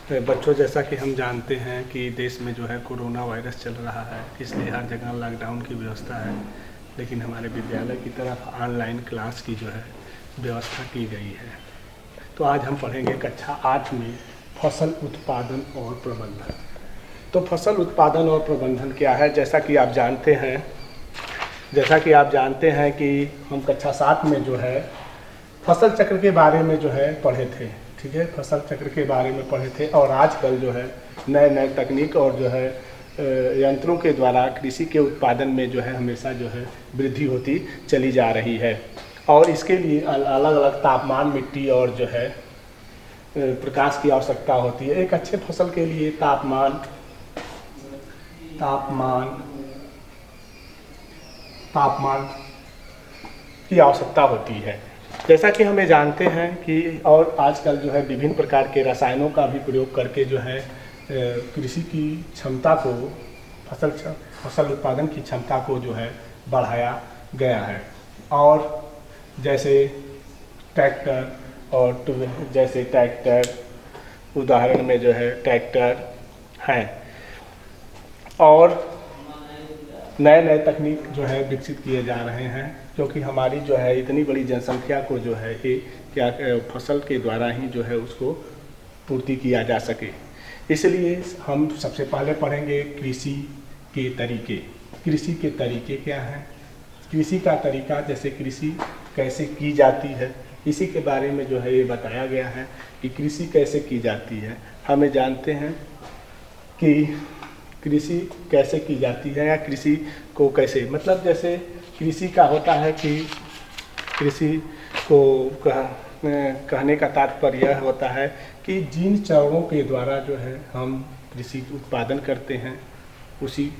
बच्चों, जैसा कि हम जानते हैं कि देश में जो है कोरोना वायरस चल रहा है, इसलिए हर जगह लॉकडाउन की व्यवस्था है। लेकिन हमारे विद्यालय की तरफ ऑनलाइन क्लास की जो है व्यवस्था की गई है। तो आज हम पढ़ेंगे कक्षा 8 में फसल उत्पादन और प्रबंधन। तो फसल उत्पादन और प्रबंधन क्या है? जैसा कि आप जानते हैं कि हम कक्षा 7 में जो है फसल चक्र के बारे में जो है पढ़े थे। ठीक है, फसल चक्र के बारे में पढ़े थे। और आजकल जो है नए नए तकनीक और जो है यंत्रों के द्वारा कृषि के उत्पादन में जो है हमेशा जो है वृद्धि होती चली जा रही है। और इसके लिए अलग अलग तापमान, मिट्टी और जो है प्रकाश की आवश्यकता होती है। एक अच्छे फसल के लिए तापमान की आवश्यकता होती है। जैसा कि हमें जानते हैं कि और आजकल जो है विभिन्न प्रकार के रसायनों का भी प्रयोग करके जो है कृषि की क्षमता को, फसल उत्पादन की क्षमता को जो है बढ़ाया गया है। और जैसे ट्रैक्टर उदाहरण में जो है ट्रैक्टर हैं, और नए नए तकनीक जो है विकसित किए जा रहे हैं, क्योंकि हमारी जो है इतनी बड़ी जनसंख्या को जो है फसल के द्वारा ही जो है उसको पूर्ति किया जा सके। इसलिए हम सबसे पहले पढ़ेंगे कृषि के तरीके। कृषि के तरीके क्या हैं? कृषि का तरीका, जैसे कृषि कैसे की जाती है, इसी के बारे में जो है ये बताया गया है कि कृषि कैसे की जाती है। हमें जानते हैं कि कृषि कैसे की जाती है, या कृषि को कैसे, मतलब जैसे कृषि का होता है कि कृषि को कहने का तात्पर्य यह होता है कि जिन चरणों के द्वारा जो है हम कृषि उत्पादन करते हैं, उसी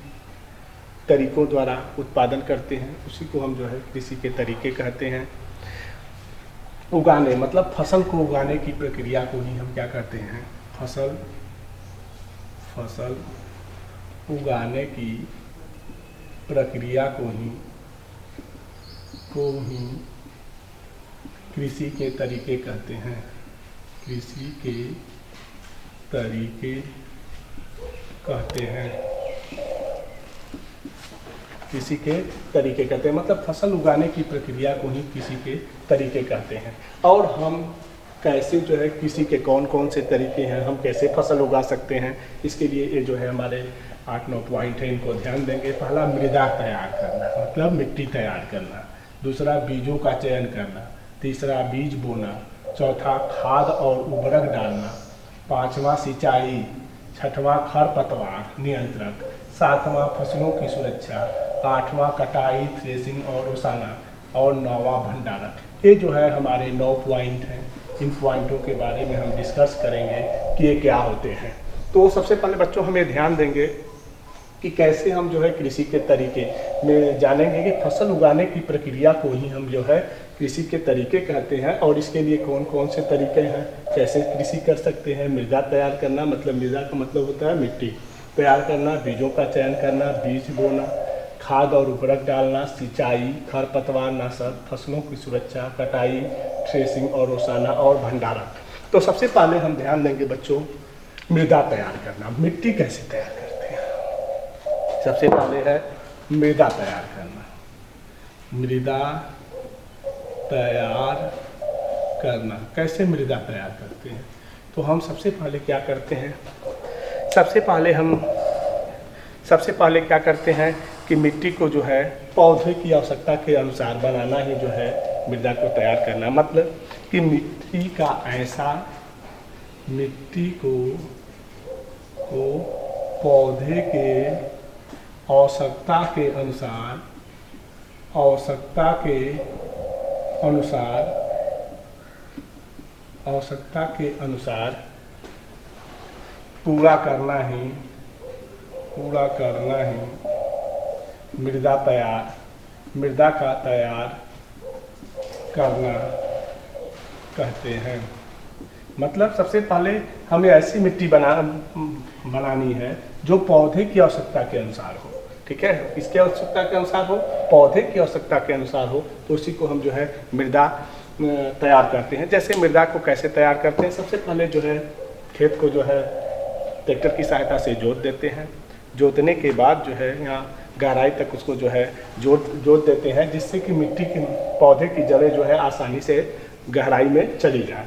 तरीकों द्वारा उत्पादन करते हैं, उसी को हम जो है कृषि के तरीके कहते हैं। उगाने, मतलब फसल को उगाने की प्रक्रिया को ही हम क्या कहते हैं? फसल उगाने की प्रक्रिया को ही कृषि के तरीके कहते हैं। कृषि के तरीके कहते हैं। कृषि के तरीके कहते हैं, मतलब फसल उगाने की प्रक्रिया को ही कृषि के तरीके कहते हैं। और हम कैसे जो है कृषि के कौन कौन से तरीके हैं, हम कैसे फसल उगा सकते हैं, इसके लिए ये जो है हमारे 8-9 पॉइंट है, इनको ध्यान देंगे। पहला, मृदा तैयार करना, मतलब मिट्टी तैयार करना। दूसरा, बीजों का चयन करना। तीसरा, बीज बोना। चौथा, खाद और उर्वरक डालना। पाँचवा, सिंचाई। छठवां, खरपतवार नियंत्रण। सातवां, फसलों की सुरक्षा। आठवां, कटाई, थ्रेसिंग और ओसाना। और नौवां, भंडारण। ये जो है हमारे 9 पॉइंट हैं। इन पॉइंटों के बारे में हम डिस्कस करेंगे कि ये क्या होते हैं। तो सबसे पहले बच्चों हमें ध्यान देंगे कि कैसे हम जो है कृषि के तरीके में जानेंगे कि फसल उगाने की प्रक्रिया को ही हम जो है कृषि के तरीके कहते हैं। और इसके लिए कौन कौन से तरीके हैं, कैसे कृषि कर सकते हैं। मृदा तैयार करना, मतलब मृदा का मतलब होता है मिट्टी तैयार करना। बीजों का चयन करना, बीज बोना। खाद और उर्वरक डालना। सिंचाई, खरपतवार नाशक, फसलों की सुरक्षा, कटाई, थ्रेसिंग और ओसाना, और भंडारण। तो सबसे पहले हम ध्यान देंगे बच्चों मृदा तैयार करना। मिट्टी कैसे तैयार करते हैं? सबसे पहले है मृदा तैयार करना। मृदा तैयार करना, कैसे मृदा तैयार करते हैं? तो हम सबसे पहले क्या करते हैं? सबसे पहले क्या करते हैं कि मिट्टी को जो है पौधे की आवश्यकता के अनुसार बनाना ही जो है मृदा को तैयार करना। मतलब कि मिट्टी को पौधे के आवश्यकता के अनुसार पूरा करना ही मृदा का तैयार करना कहते हैं। मतलब सबसे पहले हमें ऐसी मिट्टी बनानी है जो पौधे की आवश्यकता के अनुसार हो। ठीक है, किसकी आवश्यकता के अनुसार हो? पौधे की आवश्यकता के अनुसार हो। तो उसी को हम जो है मृदा तैयार करते हैं। जैसे मृदा को कैसे तैयार करते हैं? सबसे पहले जो है खेत को जो है ट्रैक्टर की सहायता से जोत देते हैं। जोतने के बाद जो है यहाँ गहराई तक उसको जो है जोत देते हैं, जिससे कि मिट्टी के पौधे की जड़ें जो है आसानी से गहराई में चली जाए,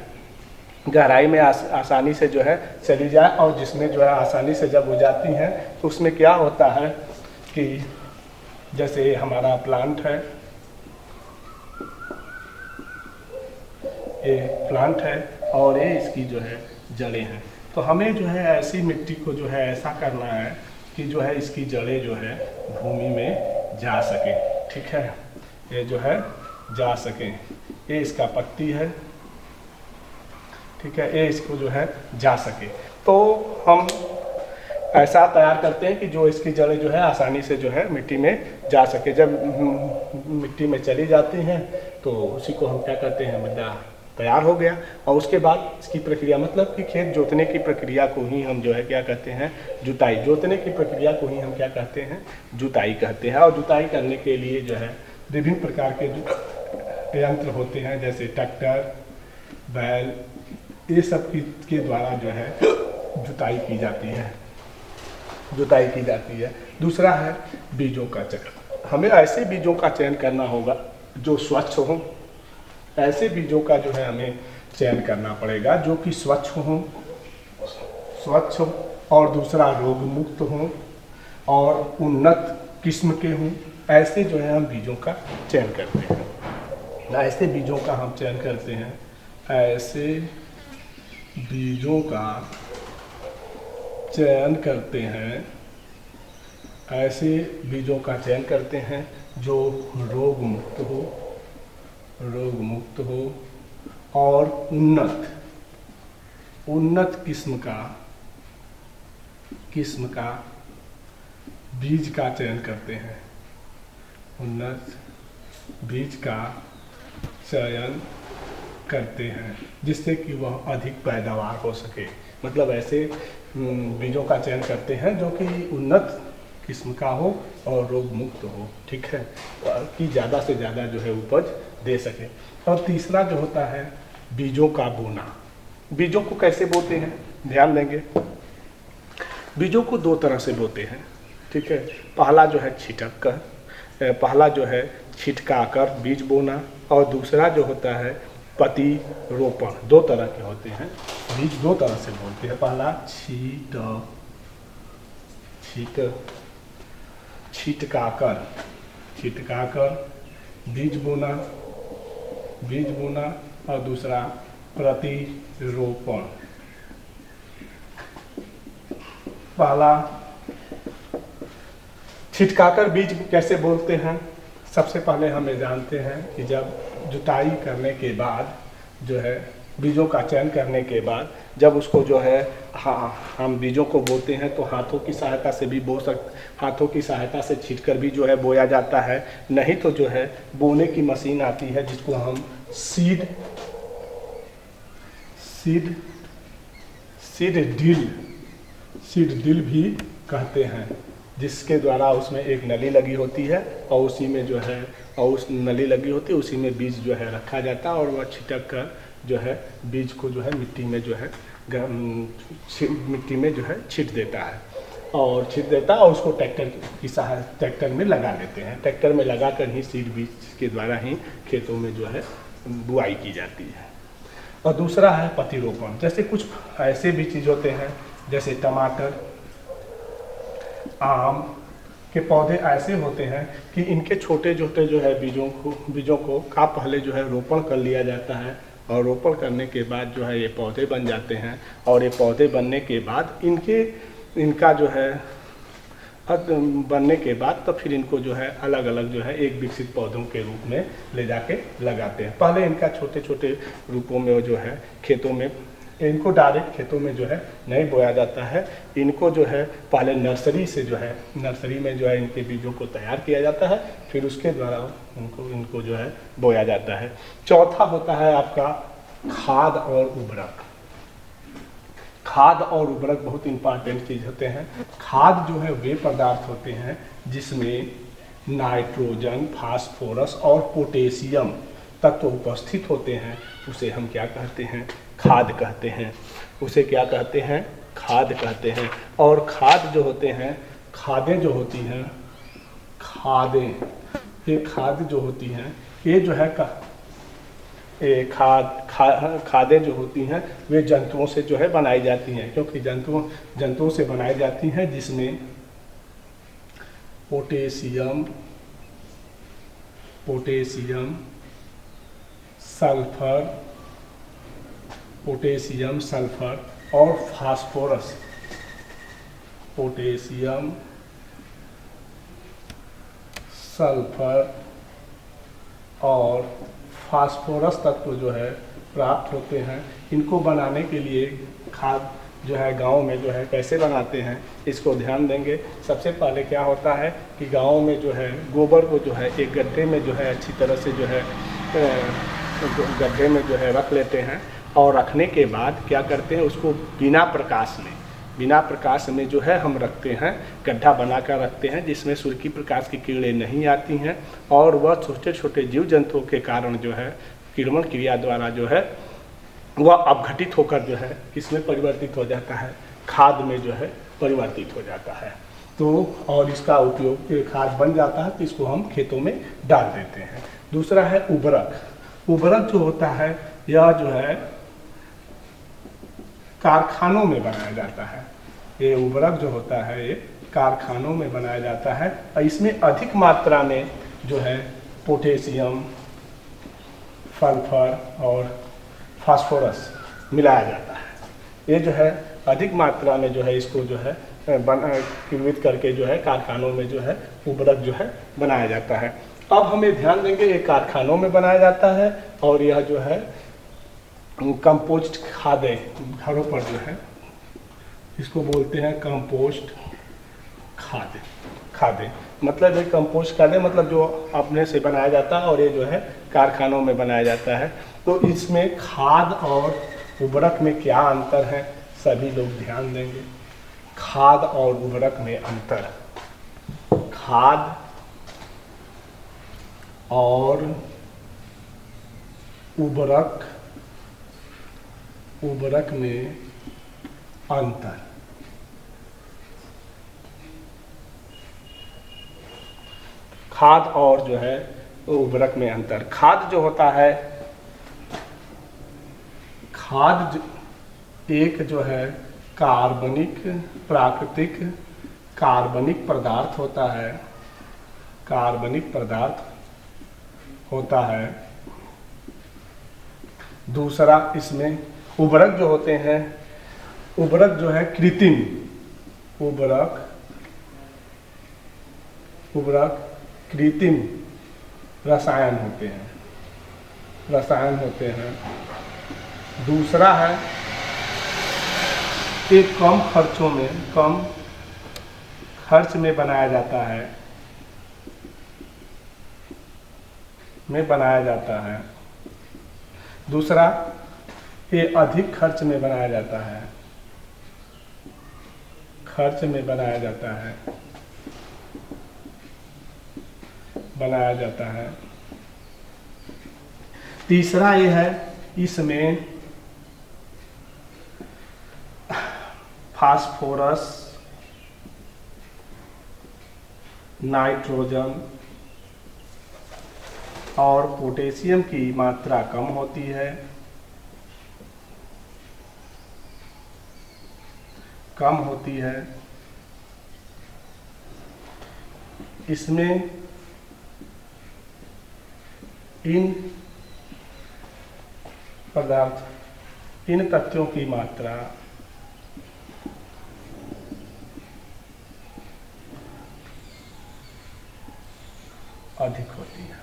गहराई में आसानी से जो है चली जाए। और जिसमें जो है आसानी से जब हो जाती हैं तो उसमें क्या होता है कि जैसे हमारा प्लांट है, ये प्लांट है और ये इसकी जो है जड़ें हैं, तो हमें जो है ऐसी मिट्टी को जो है ऐसा करना है कि जो है इसकी जड़ें जो है भूमि में जा सके, ठीक है, ये जो है जा सके। ये इसका पत्ती है, ठीक है, ये इसको जो है जा सके। तो हम ऐसा तैयार करते हैं कि जो इसकी जड़ें जो है आसानी से जो है मिट्टी में जा सके। जब मिट्टी में चली जाती हैं तो उसी को हम क्या करते हैं, मृदा तैयार हो गया। और उसके बाद इसकी प्रक्रिया, मतलब कि खेत जोतने की प्रक्रिया को ही हम जो है क्या कहते हैं, जुताई। जोतने की प्रक्रिया को ही हम क्या कहते हैं, जुताई कहते हैं। और जुताई करने के लिए जो है विभिन्न प्रकार के यंत्र होते हैं, जैसे ट्रैक्टर, बैल, ये सब के द्वारा जो है जुताई की जाती है, जुताई की जाती है। दूसरा है बीजों का चयन। हमें ऐसे बीजों का चयन करना होगा जो स्वच्छ हों, ऐसे बीजों का जो है हमें चयन करना पड़ेगा जो कि स्वच्छ हो, और दूसरा रोग मुक्त हो और उन्नत किस्म के हों। ऐसे जो है हम बीजों का चयन करते हैं, ऐसे बीजों का हम चयन करते हैं, ऐसे बीजों का चयन करते हैं, ऐसे बीजों का चयन करते हैं जो रोग मुक्त हो, रोग मुक्त हो और उन्नत किस्म का बीज का चयन करते हैं, उन्नत बीज का चयन करते हैं, जिससे कि वह अधिक पैदावार हो सके। मतलब ऐसे बीजों का चयन करते हैं जो कि उन्नत किस्म का हो और रोग मुक्त हो, ठीक है, कि ज़्यादा से ज़्यादा जो है उपज दे सके। और तीसरा जो होता है बीजों का बोना। बीजों को कैसे बोते हैं, ध्यान देंगे। बीजों को दो तरह से बोते हैं, ठीक है। पहला जो है छिटक कर, पहला जो है छिटका कर बीज बोना, और दूसरा जो होता है पति रोपण। दो तरह के होते हैं बीज, दो तरह से बोलते हैं। पहला छिटका कर बीज बोना, और दूसरा प्रतिरोपण। पहला छिटकाकर बीज कैसे बोलते हैं, सबसे पहले हमें जानते हैं कि जब जुताई करने के बाद जो है बीजों का चयन करने के बाद जब उसको जो है हम बीजों को बोते हैं तो हाथों की सहायता से भी बो सकते, हाथों की सहायता से छींटकर भी जो है बोया जाता है। नहीं तो जो है बोने की मशीन आती है जिसको हम सीड ड्रिल भी कहते हैं, जिसके द्वारा उसमें एक नली लगी होती है और उसी में जो है, और उस नली लगी होती है उसी में बीज जो है रखा जाता है और वह छिटक कर जो है बीज को जो है मिट्टी में जो है छींट देता है और उसको ट्रैक्टर में लगा देते हैं। ट्रैक्टर में लगा कर ही सीड बीज के द्वारा ही खेतों में जो है बुआई की जाती है। और दूसरा है प्रतिरोपण। जैसे कुछ ऐसे भी चीज़ होते हैं जैसे टमाटर, आम के पौधे ऐसे होते हैं कि इनके छोटे छोटे जो है बीजों को का पहले जो है रोपण कर लिया जाता है और रोपण करने के बाद जो है ये पौधे बन जाते हैं और ये पौधे बनने के बाद इनका जो है बनने के बाद तो फिर इनको जो है अलग अलग जो है एक विकसित पौधों के रूप में ले जाके लगाते हैं। पहले इनका छोटे छोटे रूपों में जो है खेतों में, इनको डायरेक्ट खेतों में जो है नहीं बोया जाता है। इनको जो है पहले नर्सरी में जो है इनके बीजों को तैयार किया जाता है, फिर उसके द्वारा इनको जो है बोया जाता है। चौथा होता है आपका खाद और उर्वरक। खाद और उर्वरक बहुत इंपॉर्टेंट चीज़ होते हैं। खाद जो है वे पदार्थ होते हैं जिसमें नाइट्रोजन, फास्फोरस और पोटेशियम तत्व उपस्थित होते हैं, उसे हम क्या कहते हैं, खाद कहते हैं। उसे क्या कहते हैं? खाद कहते हैं। और खाद जो होते हैं, खादें जो होती हैं, खादें, ये खाद जो होती हैं, ये जो है खादें जो होती हैं वे जंतुओं से जो है बनाई जाती हैं, क्योंकि जंतुओं से बनाई जाती हैं, जिसमें पोटेशियम, सल्फर और फास्फोरस, पोटेशियम, सल्फर और फास्फोरस तत्व जो है प्राप्त होते हैं। इनको बनाने के लिए खाद जो है गांव में जो है कैसे बनाते हैं, इसको ध्यान देंगे। सबसे पहले क्या होता है कि गांव में जो है गोबर को जो है एक गड्ढे में जो है अच्छी तरह से जो है गड्ढे में जो है रख लेते हैं, और रखने के बाद क्या करते हैं, उसको बिना प्रकाश में जो है हम रखते हैं, गड्ढा बनाकर रखते हैं, जिसमें सूर्य की प्रकाश की किरणें नहीं आती हैं, और वह छोटे छोटे जीव जंतुओं के कारण जो है किण्वन क्रिया द्वारा जो है वह अपघटित होकर जो है किसमें परिवर्तित हो जाता है? खाद में जो है परिवर्तित हो जाता है। तो और इसका उपयोग खाद बन जाता है, तो इसको हम खेतों में डाल देते हैं। दूसरा है उर्वरक जो होता है, यह जो है कारखानों में बनाया जाता है। ये उर्वरक जो होता है ये कारखानों में बनाया जाता है, और इसमें अधिक मात्रा में जो है पोटेशियम, सल्फर और फास्फोरस मिलाया जाता है। ये जो है अधिक मात्रा में जो है इसको जो है किण्वित करके जो है कारखानों में जो है उर्वरक जो है बनाया जाता है। अब हमें ध्यान देंगे, ये कारखानों में बनाया जाता है, और यह जो है कंपोस्ट खादें घरों पर जो है इसको बोलते हैं कंपोस्ट खादें। मतलब ये कंपोस्ट खादें मतलब जो अपने से बनाया जाता है, और ये जो है कारखानों में बनाया जाता है। तो इसमें खाद और उर्वरक में क्या अंतर है, सभी लोग ध्यान देंगे। खाद और उर्वरक में अंतर, खाद और उर्वरक में अंतर। खाद और जो है उर्वरक में अंतर। खाद जो होता है, एक जो है प्राकृतिक कार्बनिक पदार्थ होता है। दूसरा इसमें उर्वरक जो होते हैं, उर्वरक जो है कृत्रिम रसायन होते हैं। दूसरा है एक कम खर्च में बनाया जाता है। दूसरा ये अधिक खर्च में बनाया जाता है। तीसरा ये है, इसमें फास्फोरस, नाइट्रोजन और पोटेशियम की मात्रा कम होती है। इसमें इन तत्वों की मात्रा अधिक होती है।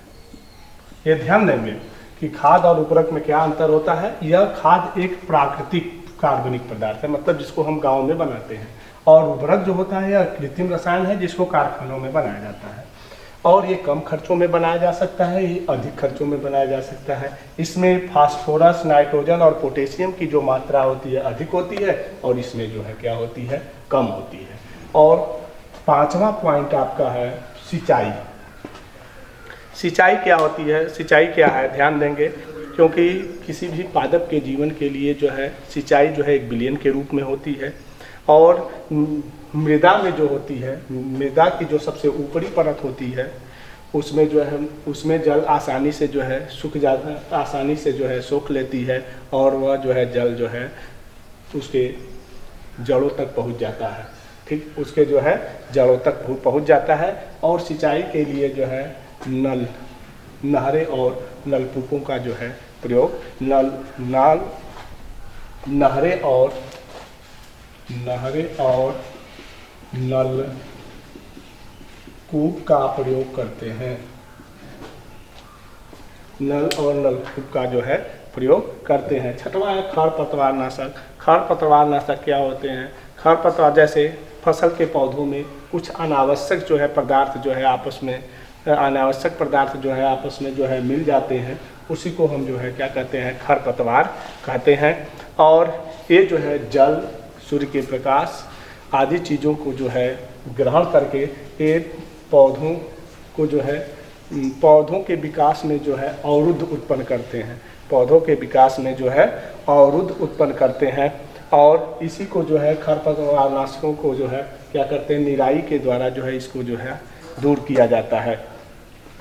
ये ध्यान देंगे कि खाद और उर्वरक में क्या अंतर होता है। यह खाद एक प्राकृतिक कार्बनिक पदार्थ है, मतलब जिसको हम गांव में बनाते हैं, और उर्वरक जो होता है यह कृत्रिम रसायन है, जिसको कारखानों में बनाया जाता है। और ये कम खर्चों में बनाया जा सकता है, ये अधिक खर्चों में बनाया जा सकता है। इसमें फास्फोरस, नाइट्रोजन और पोटेशियम की जो मात्रा होती है अधिक होती है, और इसमें जो है क्या होती है, कम होती है। और पांचवा पॉइंट आपका है सिंचाई। सिंचाई क्या होती है, सिंचाई क्या है, ध्यान देंगे, क्योंकि किसी भी पादप के जीवन के लिए जो है सिंचाई जो है एक विलयन के रूप में होती है। और मृदा में जो होती है, मृदा की जो सबसे ऊपरी परत होती है उसमें जो है उसमें जल आसानी से जो है सूख जाता, आसानी से जो है सोख लेती है और वह जो है जल जो है उसके जड़ों तक पहुंच जाता है। ठीक, उसके जो है जड़ों तक पहुंच जाता है। और सिंचाई के लिए जो है नहरें और नलकूपों का जो है प्रयोग नहरें और नलकूप का प्रयोग करते हैं। नल और नलकूप का जो है प्रयोग करते हैं। छठवां है खरपतवार नाशक। खरपतवार नाशक क्या होते हैं? खरपतवार जैसे फसल के पौधों में कुछ अनावश्यक जो है पदार्थ जो है आपस में जो है मिल जाते हैं, उसी को हम जो है क्या कहते हैं? खरपतवार कहते हैं। और ये जो है जल, सूर्य के प्रकाश आदि चीज़ों को जो है ग्रहण करके ये पौधों को जो है पौधों के विकास में जो है अवरुद्ध उत्पन्न करते हैं। पौधों के विकास में जो है अवरुद्ध उत्पन्न करते हैं। और इसी को जो है खरपतवार नाशकों को जो है क्या करते हैं? निराई के द्वारा जो है इसको जो है दूर किया जाता है।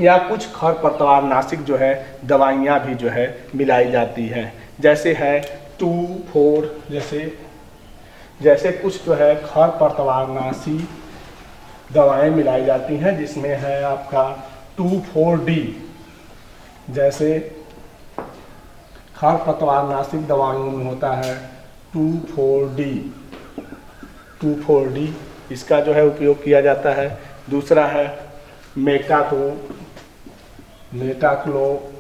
या कुछ खरपतवार नाशक जो है दवाइयाँ भी जो है मिलाई जाती हैं, जैसे है 2,4 जैसे कुछ जो है खरपतवार नाशी दवाएं मिलाई जाती हैं, जिसमें है आपका 2,4-D। जैसे खरपतवार नाशक दवाइयों में होता है 2,4-D, इसका जो है उपयोग किया जाता है। दूसरा है मेटाक्लो।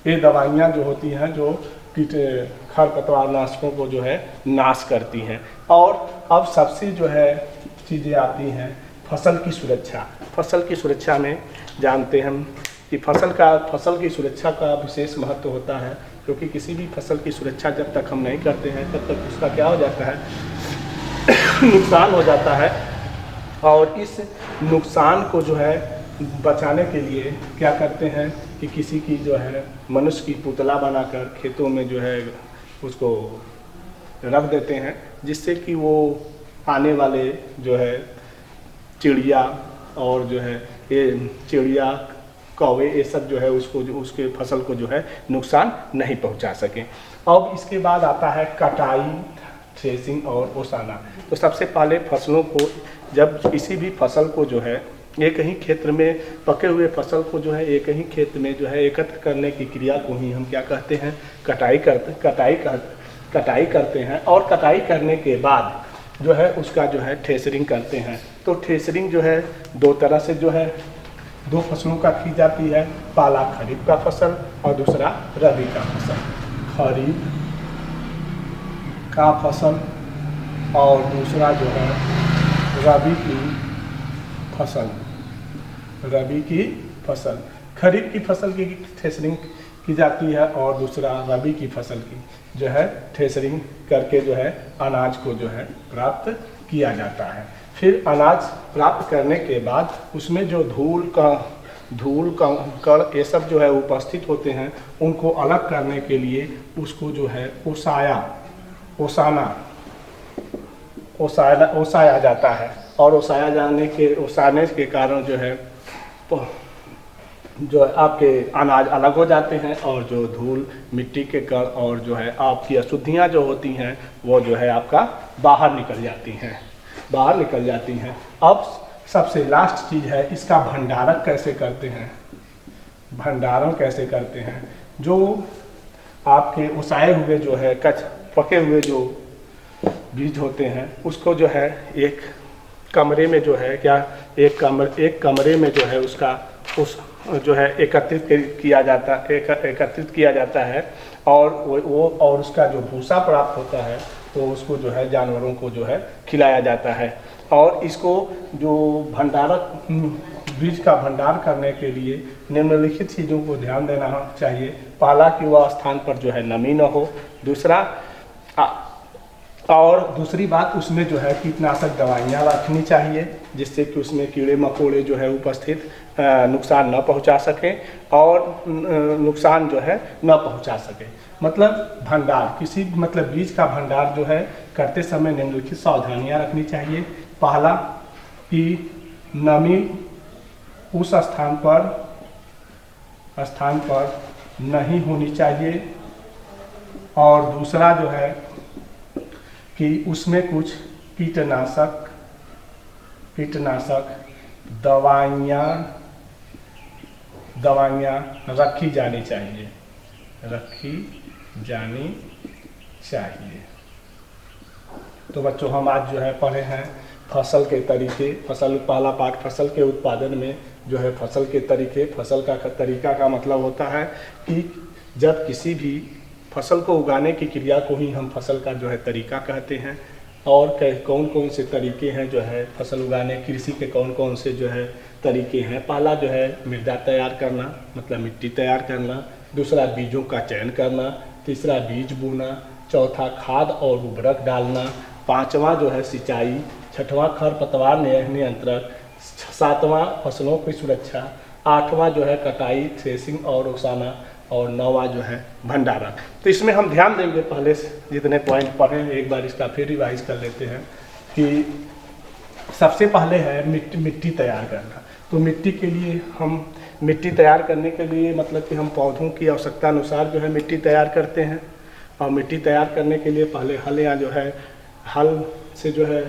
ये दवाइयाँ जो होती हैं जो खरपतवार नाशकों को जो है नाश करती हैं। और अब सबसे जो है चीज़ें आती हैं फसल की सुरक्षा। फसल की सुरक्षा में जानते हैं हम कि फसल की सुरक्षा का विशेष महत्व होता है, क्योंकि किसी भी फसल की सुरक्षा जब तक हम नहीं करते हैं तब तक उसका क्या हो जाता है? नुकसान हो जाता है। और इस नुकसान को जो है बचाने के लिए क्या करते हैं कि किसी की जो है मनुष्य की पुतला बनाकर खेतों में जो है उसको रख देते हैं, जिससे कि वो आने वाले जो है चिड़िया और जो है ये चिड़िया कौवे ये सब जो है उसके फसल को जो है नुकसान नहीं पहुंचा सकें। अब इसके बाद आता है कटाई, थ्रेसिंग और ओसाना। तो सबसे पहले फसलों को जब किसी भी फसल को जो है एक ही क्षेत्र में पके हुए फसल को जो है एक ही खेत में जो है एकत्र करने की क्रिया को ही हम क्या कहते हैं? कटाई करते हैं। और कटाई करने के बाद जो है उसका जो है थ्रेशरिंग करते हैं। तो थ्रेशरिंग जो है दो तरह से जो है दो फसलों का की जाती है। पहला खरीफ का फसल और दूसरा रबी का फसल। खरीफ का फसल और दूसरा जो है रबी की फसल। खरीफ की फसल की थ्रेशरिंग की जाती है और दूसरा रबी की फसल की जो है थ्रेशरिंग करके जो है अनाज को जो है प्राप्त किया जाता है। फिर अनाज प्राप्त करने के बाद उसमें जो धूल कण ये सब जो है उपस्थित होते हैं, उनको अलग करने के लिए उसको जो है ओसाया जाता है। और ओसाने के कारण जो है आपके अनाज अलग हो जाते हैं और जो धूल, मिट्टी के कण और जो है आपकी अशुद्धियाँ जो होती हैं वो जो है आपका बाहर निकल जाती हैं। अब सबसे लास्ट चीज़ है इसका भंडारण कैसे करते हैं। जो आपके ओसाए हुए जो है पके हुए जो बीज होते हैं उसको जो है एक कमरे में जो है एक कमरे में जो है जो है एकत्रित किया जाता है। और और उसका जो भूसा प्राप्त होता है तो उसको जो है जानवरों को जो है खिलाया जाता है। और इसको जो बीज का भंडार करने के लिए निम्नलिखित चीज़ों को ध्यान देना चाहिए। पहला कि वह स्थान पर जो है नमी न हो। दूसरा और दूसरी बात, उसमें जो है कीटनाशक दवाइयाँ रखनी चाहिए, जिससे कि उसमें कीड़े मकोड़े जो है उपस्थित नुकसान न पहुंचा सकें और नुकसान जो है न पहुंचा सके। मतलब भंडार, किसी मतलब बीज का भंडार जो है करते समय निम्नलिखित सावधानियां रखनी चाहिए। पहला कि नमी उस स्थान पर नहीं होनी चाहिए, और दूसरा जो है कि उसमें कुछ कीटनाशक दवाइयाँ रखी जानी चाहिए। तो बच्चों, हम आज जो है पढ़े हैं फसल के तरीके। पहला पाठ फसल के उत्पादन में जो है फसल के तरीके। फसल का तरीका का मतलब होता है कि जब किसी भी फसल को उगाने की क्रिया को ही हम फसल का जो है तरीका कहते हैं। और कौन कौन से तरीके हैं जो है फसल उगाने, कृषि के कौन कौन से जो है तरीके हैं। पहला जो है मृदा तैयार करना, मतलब मिट्टी तैयार करना। दूसरा बीजों का चयन करना। तीसरा बीज बोना। चौथा खाद और उर्वरक डालना। पांचवा जो है सिंचाई। छठवां खरपतवार नियंत्रण। सातवां फसलों की सुरक्षा। आठवां जो है कटाई, थ्रेसिंग और ओसाना। और नौवां जो है भंडारण। तो इसमें हम ध्यान देंगे, पहले से जितने पॉइंट पढ़े एक बार इसका फिर रिवाइज कर लेते हैं कि सबसे पहले है मिट्टी तैयार करना। तो मिट्टी के लिए हम मिट्टी तैयार करने के लिए मतलब कि हम पौधों की आवश्यकता अनुसार जो है मिट्टी तैयार करते हैं। और मिट्टी तैयार करने के लिए पहले हल या जो है हल से जो है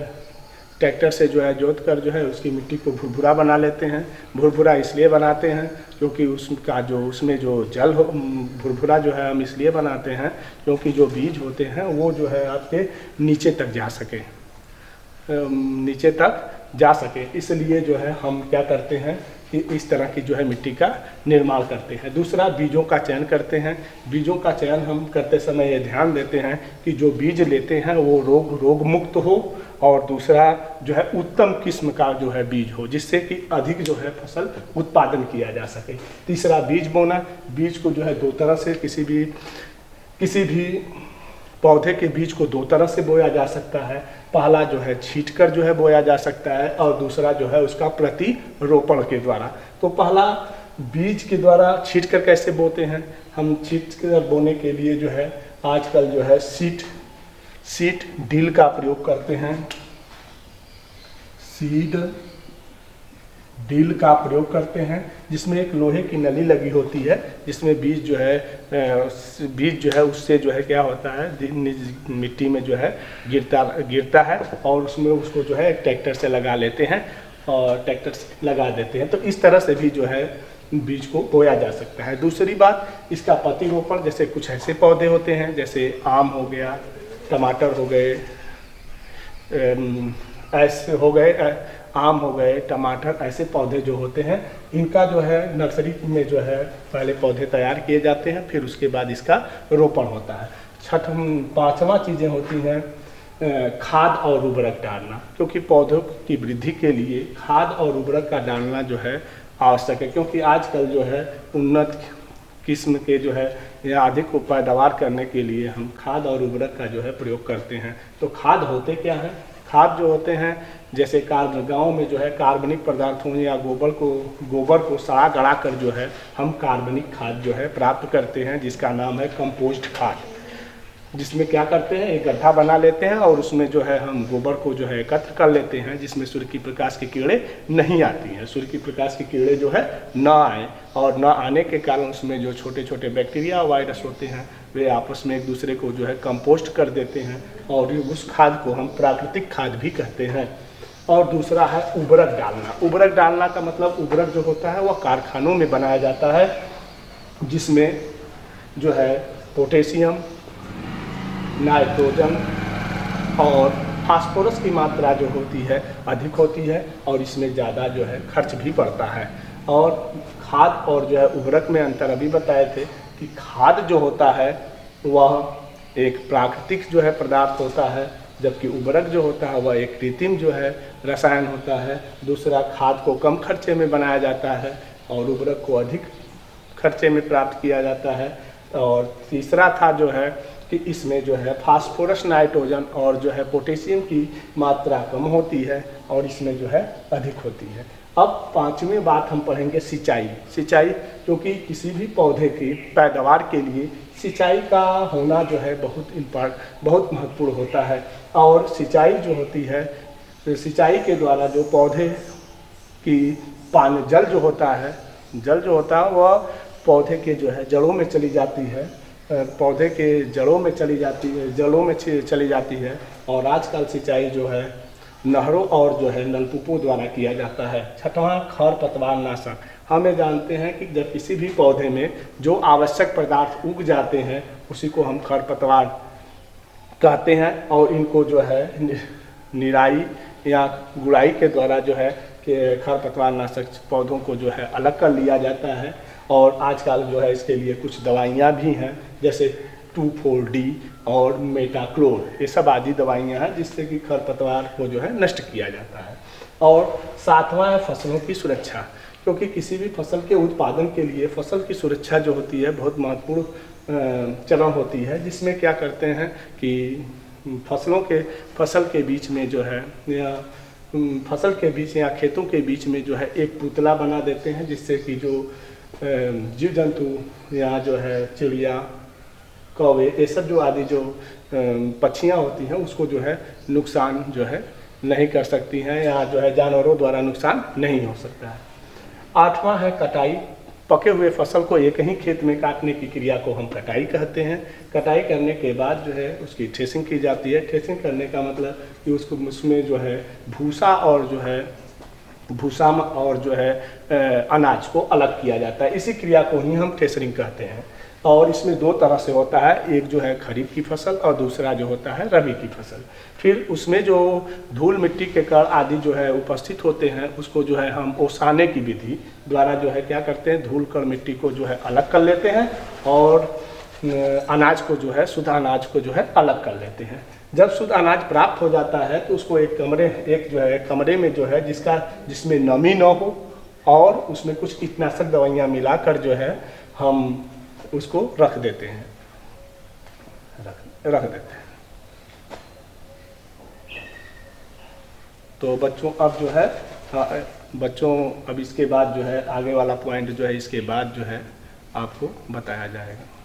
ट्रैक्टर से जो है जोत कर जो है उसकी मिट्टी को भुरभुरा बना लेते हैं। भुरभुरा इसलिए बनाते हैं क्योंकि उसका जो उसमें जो जल हो, भुरभुरा जो है हम इसलिए बनाते हैं क्योंकि जो बीज होते हैं वो जो है आपके नीचे तक जा सके। इसलिए जो है हम क्या करते हैं कि इस तरह की जो है मिट्टी का निर्माण करते हैं। दूसरा बीजों का चयन करते हैं। बीजों का चयन हम करते समय ये ध्यान देते हैं कि जो बीज लेते हैं वो रोग मुक्त हो, और दूसरा जो है उत्तम किस्म का जो है बीज हो, जिससे कि अधिक जो है फसल उत्पादन किया जा सके। तीसरा बीज बोना। बीज को जो है दो तरह से किसी भी पौधे के बीज को दो तरह से बोया जा सकता है। पहला जो है छींटकर जो है बोया जा सकता है, और दूसरा जो है उसका प्रतिरोपण के द्वारा। तो पहला बीज के द्वारा छींटकर कैसे बोते हैं, हम छींटकर बोने के लिए जो है आजकल जो है सीड ड्रिल का प्रयोग करते हैं। सीड ड्रिल का प्रयोग करते हैं, जिसमें एक लोहे की नली लगी होती है, जिसमें बीज जो है उससे जो है क्या होता है मिट्टी में जो है गिरता है, और उसमें उसको जो है ट्रैक्टर से लगा लेते हैं और ट्रैक्टर से लगा देते हैं। तो इस तरह से भी जो है बीज को बोया जा सकता है। दूसरी बात, इसका प्रतिरोपण, जैसे कुछ ऐसे पौधे होते हैं जैसे आम हो गया, टमाटर हो गए, ऐसे हो गए, आम हो गए, टमाटर, ऐसे पौधे जो होते हैं इनका जो है नर्सरी में जो है पहले पौधे तैयार किए जाते हैं, फिर उसके बाद इसका रोपण होता है। पांचवा चीज़ें होती हैं खाद और उर्वरक डालना, क्योंकि पौधों की वृद्धि के लिए खाद और उर्वरक का डालना जो है आवश्यक है, क्योंकि आजकल जो है उन्नत किस्म के जो है या अधिक पैदावार करने के लिए हम खाद और उर्वरक का जो है प्रयोग करते हैं। तो खाद होते क्या हैं? खाद जो होते हैं जैसे गांव में जो है कार्बनिक पदार्थों या गोबर को सड़ा गड़ा कर जो है हम कार्बनिक खाद जो है प्राप्त करते हैं, जिसका नाम है कंपोस्ट खाद। जिसमें क्या करते हैं, एक गड्ढा बना लेते हैं और उसमें जो है हम गोबर को जो है एकत्र कर लेते हैं, जिसमें सूर्य की प्रकाश की किरणें नहीं आती हैं। सूर्य की प्रकाश की किरणें जो है ना आए, और ना आने के कारण उसमें जो छोटे छोटे बैक्टीरिया वायरस होते हैं वे आपस में एक दूसरे को जो है कंपोस्ट कर देते हैं, और उस खाद को हम प्राकृतिक खाद भी कहते हैं। और दूसरा है उर्वरक डालना। उर्वरक डालना का मतलब उर्वरक जो होता है वह कारखानों में बनाया जाता है, जिसमें जो है पोटेशियम, नाइट्रोजन और फास्फोरस की मात्रा जो होती है अधिक होती है, और इसमें ज़्यादा जो है खर्च भी पड़ता है। और खाद और जो है उर्वरक में अंतर अभी बताए थे कि खाद जो होता है वह एक प्राकृतिक जो है पदार्थ होता है, जबकि उर्वरक जो होता है वह एक कृत्रिम जो है रसायन होता है। दूसरा, खाद को कम खर्चे में बनाया जाता है और उर्वरक को अधिक खर्चे में प्राप्त किया जाता है। और तीसरा था जो है कि इसमें जो है फास्फोरस, नाइट्रोजन और जो है पोटेशियम की मात्रा कम होती है और इसमें जो है अधिक होती है। अब पांचवी बात हम पढ़ेंगे सिंचाई। सिंचाई, क्योंकि किसी भी पौधे की पैदावार के लिए सिंचाई का होना जो है बहुत महत्वपूर्ण होता है। और सिंचाई जो होती है, तो सिंचाई के द्वारा जो पौधे की पानी जल जो होता है वह पौधे के जो है जड़ों में चली जाती है, पौधे के जड़ों में चली जाती है। और आजकल सिंचाई जो है नहरों और जो है नलकूपों द्वारा किया जाता है। छठवां, खरपतवार नाशक। हमें जानते हैं कि जब किसी भी पौधे में जो आवश्यक पदार्थ उग जाते हैं उसी को हम खरपतवार कहते हैं और इनको जो है निराई या गुड़ाई के द्वारा जो है कि खरपतवार नाशक पौधों को जो है अलग कर लिया जाता है। और आजकल जो है इसके लिए कुछ दवाइयाँ भी हैं, जैसे 2,4-D और मेटाक्लोर, ये सब आदि दवाइयाँ हैं जिससे कि खरपतवार को जो है नष्ट किया जाता है। और सातवां है फसलों की सुरक्षा, क्योंकि किसी भी फसल के उत्पादन के लिए फसल की सुरक्षा जो होती है बहुत महत्वपूर्ण चरण होती है, जिसमें क्या करते हैं कि फसल के बीच में जो है या फसल के बीच या खेतों के बीच में जो है एक पुतला बना देते हैं, जिससे कि जो जीव जंतु या जो है चिड़िया, कौवे, ये सब जो आदि जो पक्षियाँ होती हैं उसको जो है नुकसान जो है नहीं कर सकती हैं या जो है जानवरों द्वारा नुकसान नहीं हो सकता है। आठवां है कटाई। पके हुए फसल को एक ही खेत में काटने की क्रिया को हम कटाई कहते हैं। कटाई करने के बाद जो है उसकी थ्रेसिंग की जाती है। थ्रेसिंग करने का मतलब कि उसमें जो है भूसा और जो है अनाज को अलग किया जाता है। इसी क्रिया को ही हम थ्रेसरिंग कहते हैं। और इसमें दो तरह से होता है, एक जो है खरीफ की फसल और दूसरा जो होता है रबी की फसल। फिर उसमें जो धूल मिट्टी के कण आदि जो है उपस्थित होते हैं उसको जो है हम ओसाने की विधि द्वारा जो है क्या करते हैं, धूल कण मिट्टी को जो है अलग कर लेते हैं और अनाज को जो है शुद्ध अनाज को जो है अलग कर लेते हैं। जब शुद्ध अनाज प्राप्त हो जाता है तो उसको एक कमरे में जो है जिसमें नमी न हो और उसमें कुछ कीटनाशक दवाइयाँ मिलाकर जो है हम उसको रख देते हैं। तो बच्चों अब जो है अब इसके बाद जो है आगे वाला पॉइंट जो है इसके बाद जो है आपको बताया जाएगा।